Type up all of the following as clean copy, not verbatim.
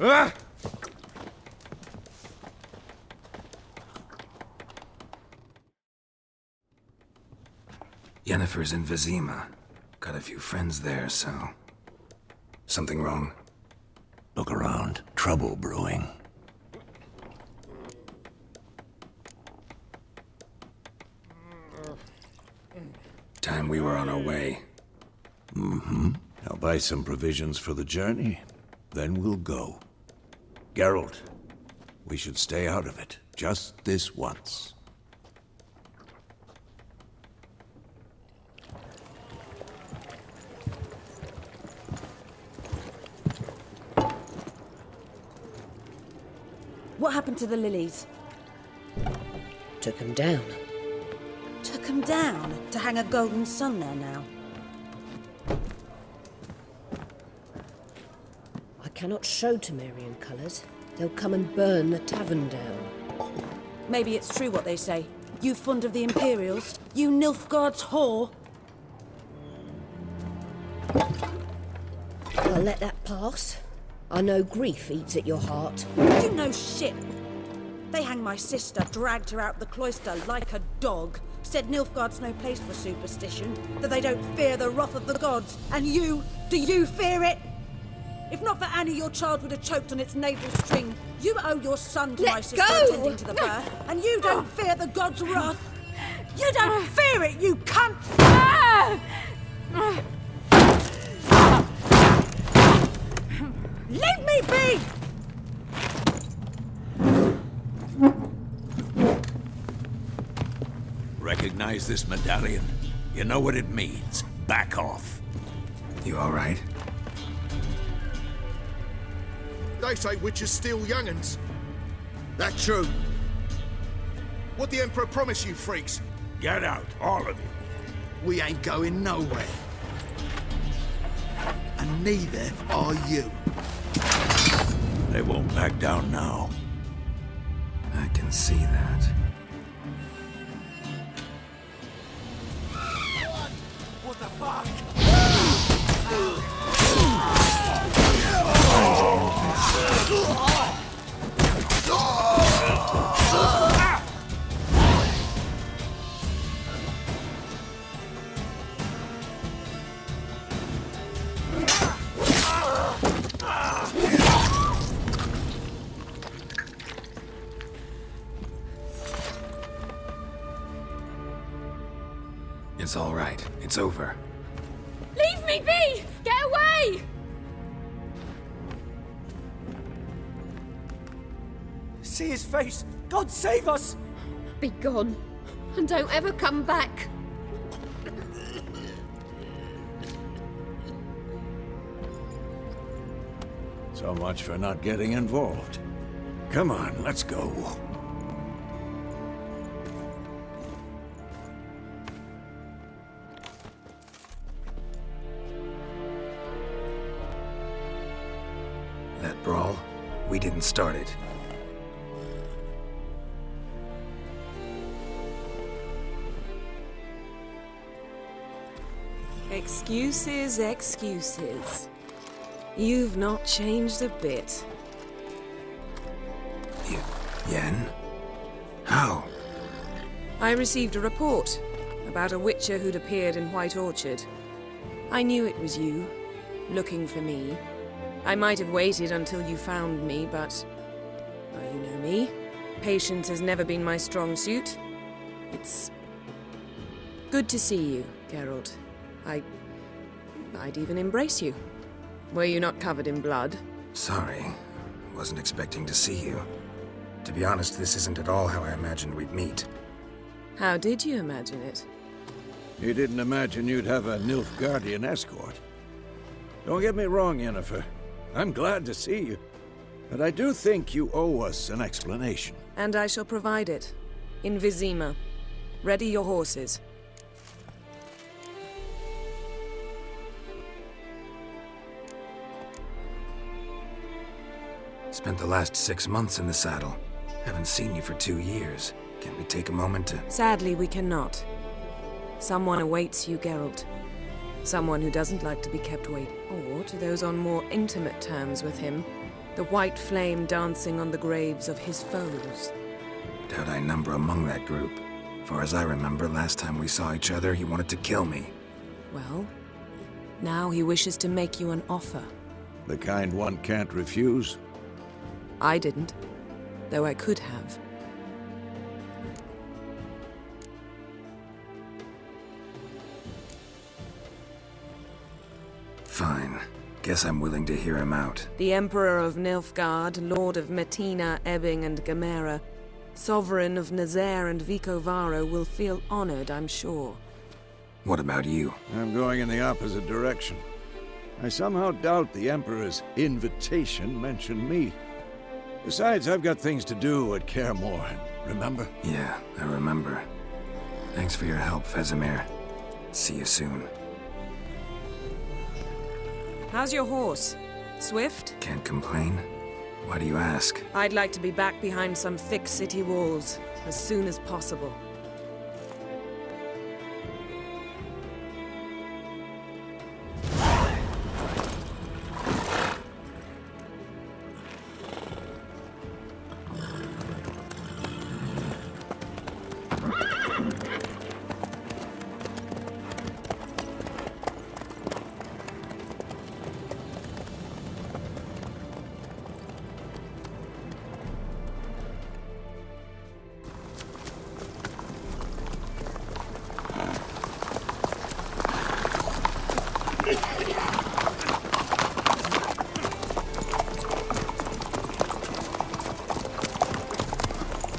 Ah! Yennefer's in Vizima. Got a few friends there, so... Something wrong? Look around. Trouble brewing. Time we were on our way. Mm-hmm. I'll buy some provisions for the journey. Then we'll go. Geralt, we should stay out of it. Just this once. What happened to the lilies? Took him down. Took them down to hang a golden sun there now. I cannot show Temerian colours. They'll come and burn the tavern down. Maybe it's true what they say. You fond of the Imperials? You Nilfgaard's whore? I'll let that pass. I know grief eats at your heart. You know shit. They hanged my sister, dragged her out the cloister like a dog. Said Nilfgaard's no place for superstition, that they don't fear the wrath of the gods. And you, do you fear it? If not for Annie, your child would have choked on its navel string. You owe your son to my sister attending to the birth, and you don't fear the gods' wrath. You don't fear it, you cunt! Leave me be! Recognize this medallion? You know what it means. Back off. You all right? They say witches steal young'uns. That true? What the Emperor promise you freaks? Get out, all of you. We ain't going nowhere. And neither are you. They won't back down now. I can see that. What the fuck? It's all right. It's over. Leave me be! Get away! See his face! God save us! Be gone, and don't ever come back. So much for not getting involved. Come on, let's go. That brawl, we didn't start it. Excuses, excuses. You've not changed a bit. Yen? How? I received a report about a witcher who'd appeared in White Orchard. I knew it was you, looking for me. I might have waited until you found me, but... well, you know me. Patience has never been my strong suit. It's... good to see you, Geralt. I'd even embrace you. Were you not covered in blood? Sorry. Wasn't expecting to see you. To be honest, this isn't at all how I imagined we'd meet. How did you imagine it? You didn't imagine you'd have a Nilfgaardian escort. Don't get me wrong, Yennefer. I'm glad to see you. But I do think you owe us an explanation. And I shall provide it. In Vizima. Ready your horses. Spent the last 6 months in the saddle. Haven't seen you for 2 years. Can we take a moment to... Sadly, we cannot. Someone awaits you, Geralt. Someone who doesn't like to be kept waiting. Or to those on more intimate terms with him, The white flame dancing on the graves of his foes. Doubt I number among that group. Far as I remember, last time we saw each other, he wanted to kill me. Well, now he wishes to make you an offer. The kind one can't refuse. I didn't, though I could have. Fine. Guess I'm willing to hear him out. The Emperor of Nilfgaard, Lord of Metina, Ebbing, and Gamera, Sovereign of Nazaire and Vicovaro will feel honored, I'm sure. What about you? I'm going in the opposite direction. I somehow doubt the Emperor's invitation mentioned me. Besides, I've got things to do at Kaer Morhen, remember? Yeah, I remember. Thanks for your help, Vesemir. See you soon. How's your horse? Swift? Can't complain. Why do you ask? I'd like to be back behind some thick city walls as soon as possible.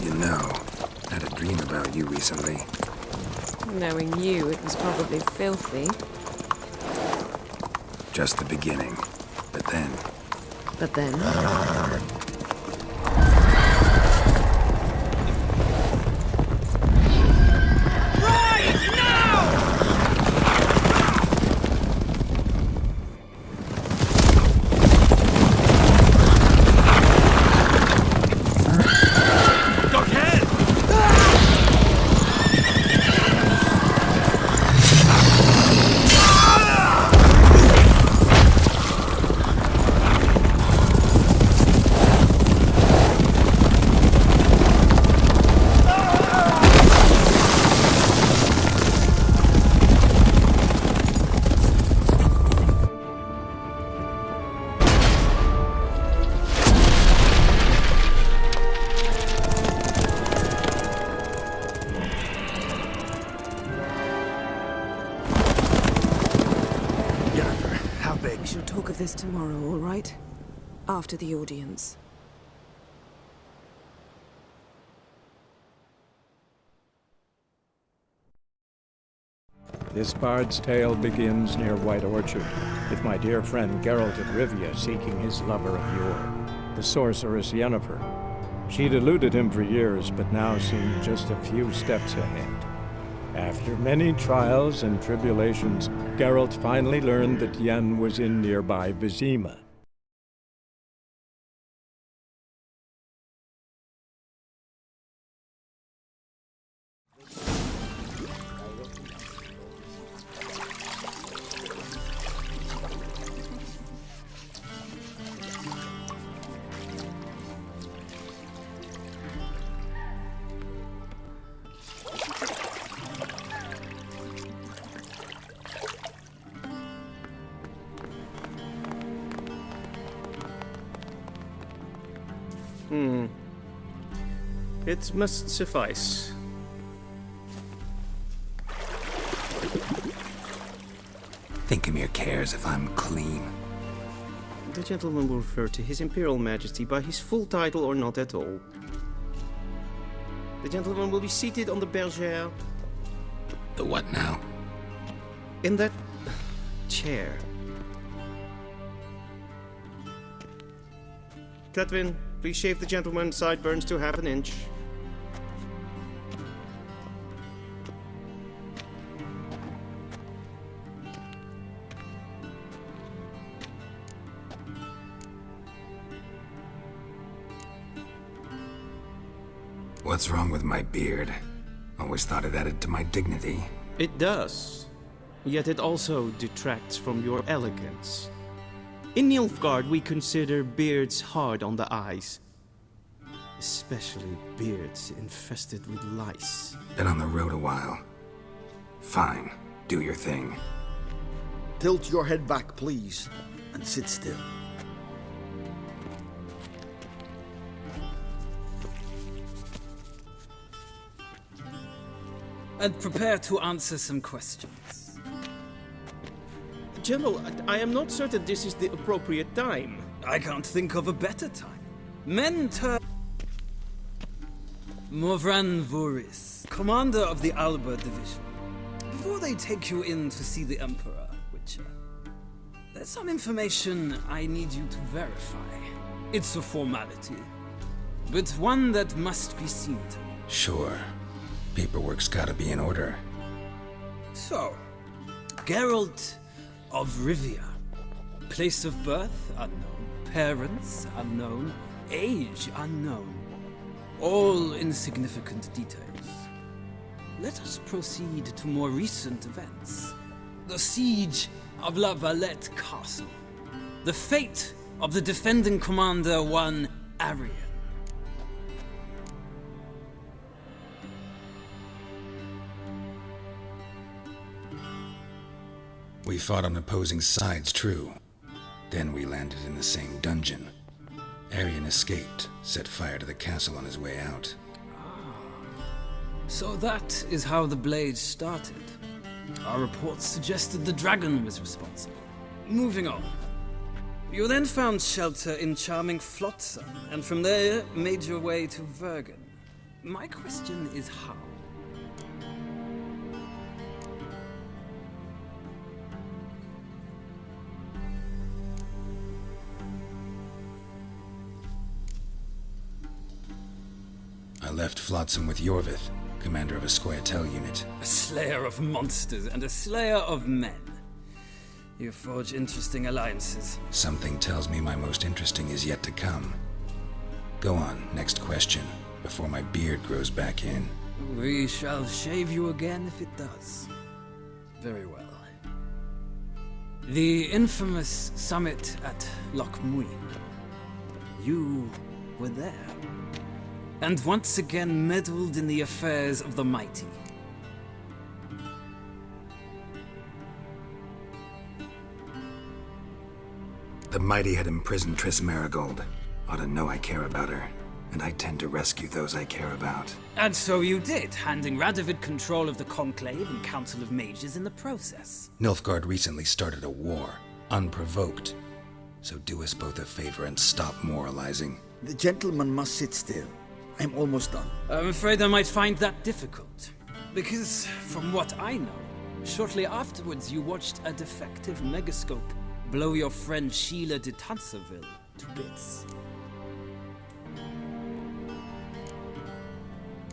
You know, I had a dream about you recently. Knowing you, it was probably filthy. Just the beginning. But then... But then... We shall talk of this tomorrow, all right? After the audience. This bard's tale begins near White Orchard, with my dear friend Geralt of Rivia seeking his lover of yore, the sorceress Yennefer. She'd eluded him for years, but now seemed just a few steps ahead. After many trials and tribulations, Geralt finally learned that Yen was in nearby Vizima. It must suffice. Thinkamir cares if I'm clean. The gentleman will refer to His Imperial Majesty by his full title or not at all. The gentleman will be seated on the bergère. The what now? In that chair. Cletwin, please shave the gentleman's sideburns to half an inch. What's wrong with my beard? Always thought it added to my dignity. It does. Yet it also detracts from your elegance. In Nilfgaard, we consider beards hard on the eyes. Especially beards infested with lice. Been on the road a while. Fine, do your thing. Tilt your head back, please, and sit still. And prepare to answer some questions. General, I am not certain this is the appropriate time. I can't think of a better time. Mentor Morvran Voris, commander of the Alba Division. Before they take you in to see the Emperor, Witcher, there's some information I need you to verify. It's a formality, but one that must be seen to. Sure. Paperwork's gotta be in order. So, Geralt of Rivia. Place of birth unknown. Parents unknown. Age unknown. All insignificant details. Let us proceed to more recent events. The siege of La Valette Castle. The fate of the defending commander, one Arian. We fought on opposing sides, true. Then we landed in the same dungeon. Arian escaped, set fire to the castle on his way out. So that is how the Blade started. Our reports suggested the dragon was responsible. Moving on. You then found shelter in charming Flotsam, and from there made your way to Vergen. My question is how? I left Flotsam with Yorvith, commander of a Scoia'tael unit. A slayer of monsters and a slayer of men. You forge interesting alliances. Something tells me my most interesting is yet to come. Go on, next question, before my beard grows back in. We shall shave you again if it does. Very well. The infamous summit at Loch Muin. You were there. And once again meddled in the affairs of the mighty. The mighty had imprisoned Triss Merigold. Ought to know I care about her, and I tend to rescue those I care about. And so you did, handing Radovid control of the Conclave and Council of Mages in the process. Nilfgaard recently started a war, unprovoked. So do us both a favor and stop moralizing. The gentleman must sit still. I'm almost done. I'm afraid I might find that difficult. Because, from what I know, shortly afterwards you watched a defective megascope blow your friend Sheila de Tanserville to bits.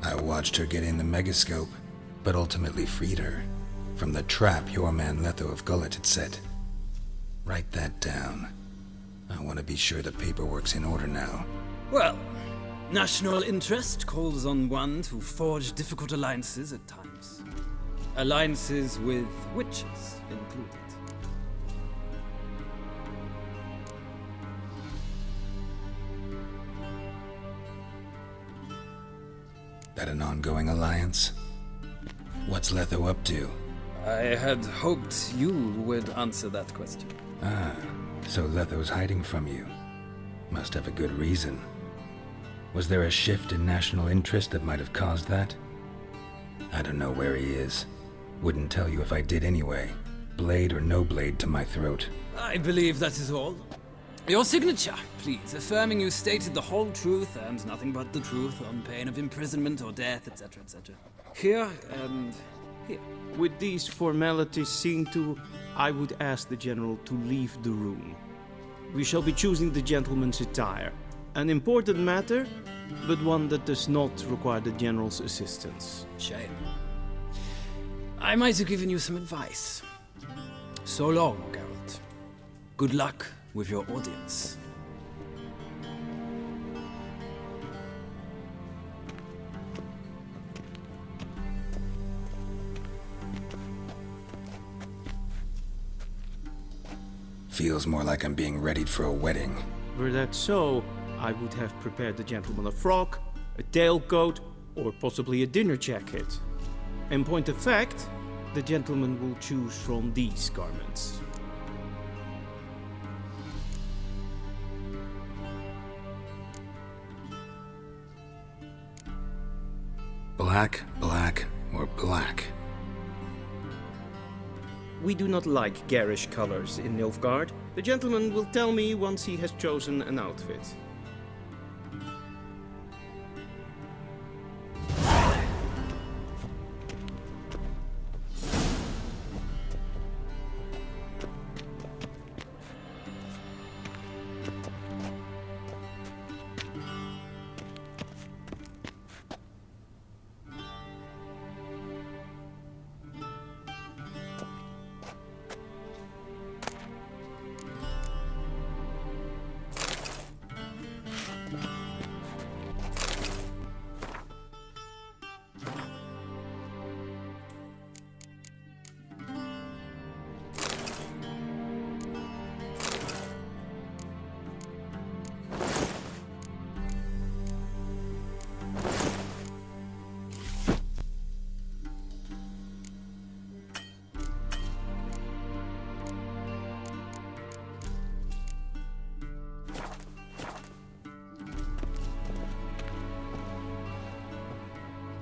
I watched her get in the megascope, but ultimately freed her from the trap your man Letho of Gullet had set. Write that down. I want to be sure the paperwork's in order now. Well, national interest calls on one to forge difficult alliances at times. Alliances with witches included. That an ongoing alliance? What's Letho up to? I had hoped you would answer that question. Ah, so Letho's hiding from you. Must have a good reason. Was there a shift in national interest that might have caused that? I don't know where he is. Wouldn't tell you if I did anyway. Blade or no blade to my throat. I believe that is all. Your signature, please, affirming you stated the whole truth and nothing but the truth on pain of imprisonment or death, etc., etc. Here and here. With these formalities seen to, I would ask the General to leave the room. We shall be choosing the gentleman's attire. An important matter, but one that does not require the General's assistance. Shame. I might have given you some advice. So long, Geralt. Good luck with your audience. Feels more like I'm being readied for a wedding. Were that so, I would have prepared the gentleman a frock, a tailcoat, or possibly a dinner jacket. In point of fact, the gentleman will choose from these garments. Black, black, or black? We do not like garish colors in Nilfgaard. The gentleman will tell me once he has chosen an outfit.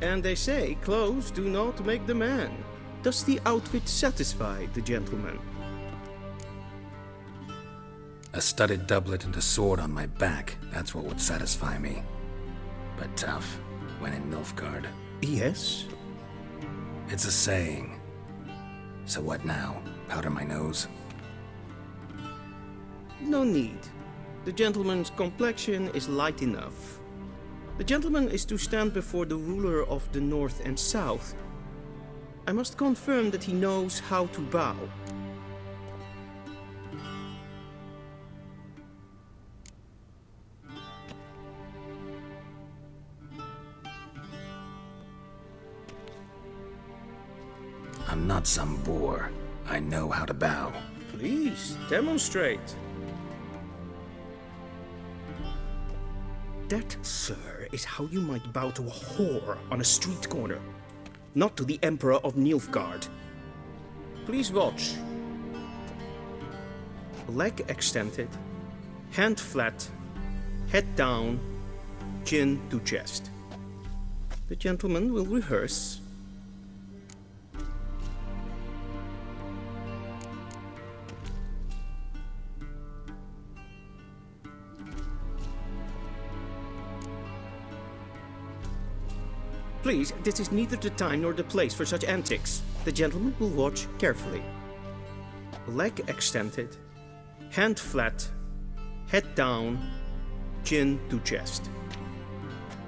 And they say clothes do not make the man. Does the outfit satisfy the gentleman? A studded doublet and a sword on my back, that's what would satisfy me. But tough, when in Nilfgaard. Yes? It's a saying. So what now? Powder my nose? No need. The gentleman's complexion is light enough. The gentleman is to stand before the ruler of the North and South. I must confirm that he knows how to bow. I'm not some boor. I know how to bow. Please, demonstrate. That, sir, is how you might bow to a whore on a street corner, not to the Emperor of Nilfgaard. Please watch. Leg extended, hand flat, head down, chin to chest. The gentleman will rehearse. Please, this is neither the time nor the place for such antics. The gentleman will watch carefully. Leg extended, hand flat, head down, chin to chest.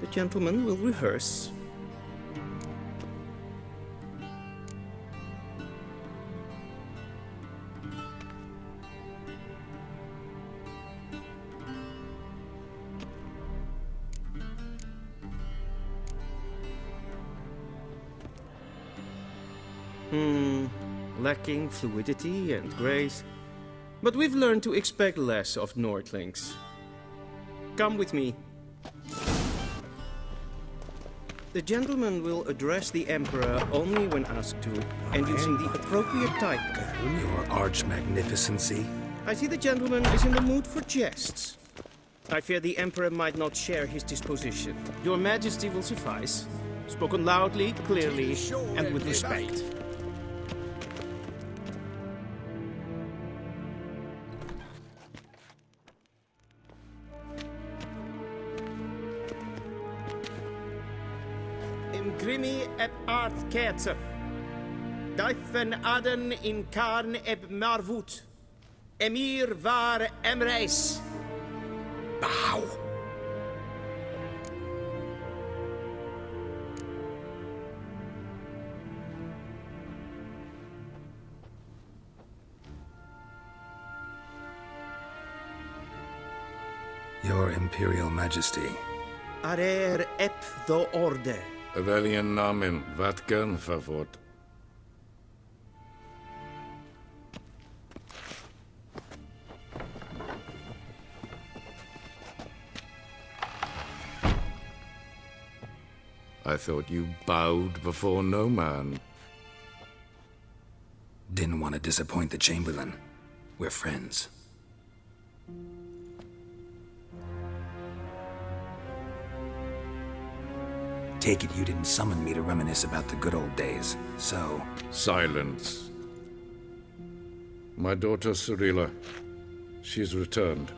The gentleman will rehearse. Lacking fluidity and grace. But we've learned to expect less of Nordlings. Come with me. The gentleman will address the Emperor only when asked to, and using the appropriate title. Your arch-magnificency? I see the gentleman is in the mood for jests. I fear the Emperor might not share his disposition. Your Majesty will suffice. Spoken loudly, clearly, and with respect. Grimi eb art ketzer. Duifen aden in karn eb marvoet. Emir var emreis. Bow. Your Imperial Majesty. Arer eb the orde. Weljen namen, wat kan favort? I thought you bowed before no man. Didn't want to disappoint the Chamberlain. We're friends. Take it you didn't summon me to reminisce about the good old days, so... Silence. My daughter Cirilla, she's returned.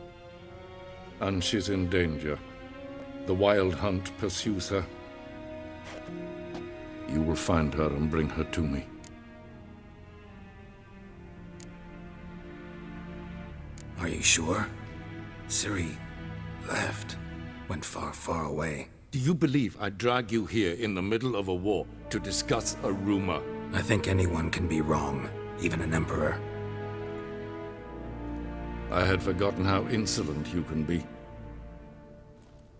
And she's in danger. The Wild Hunt pursues her. You will find her and bring her to me. Are you sure? Ciri left. Went far, far away. Do you believe I'd drag you here in the middle of a war to discuss a rumor? I think anyone can be wrong, even an emperor. I had forgotten how insolent you can be.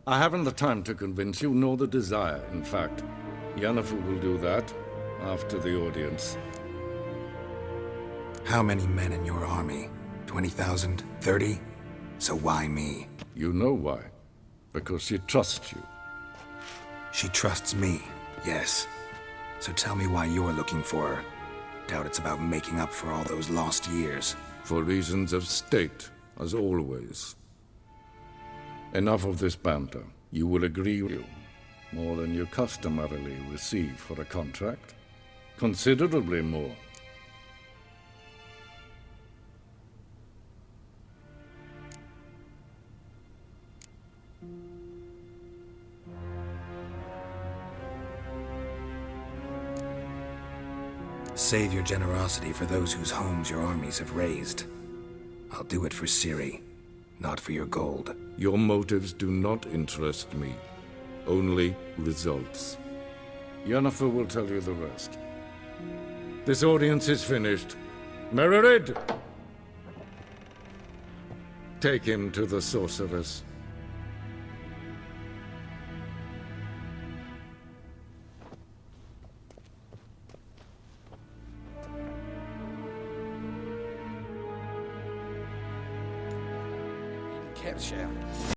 I haven't the time to convince you, nor the desire, in fact. Yennefer will do that after the audience. How many men in your army? 20,000? 30? So why me? You know why. Because she trusts you. She trusts me, yes. So tell me why you're looking for her. Doubt it's about making up for all those lost years. For reasons of state, as always. Enough of this banter. You will agree with you. More than you customarily receive for a contract. Considerably more. Save your generosity for those whose homes your armies have razed. I'll do it for Ciri, not for your gold. Your motives do not interest me. Only results. Yennefer will tell you the rest. This audience is finished. Mererid! Take him to the sorceress. Kershare.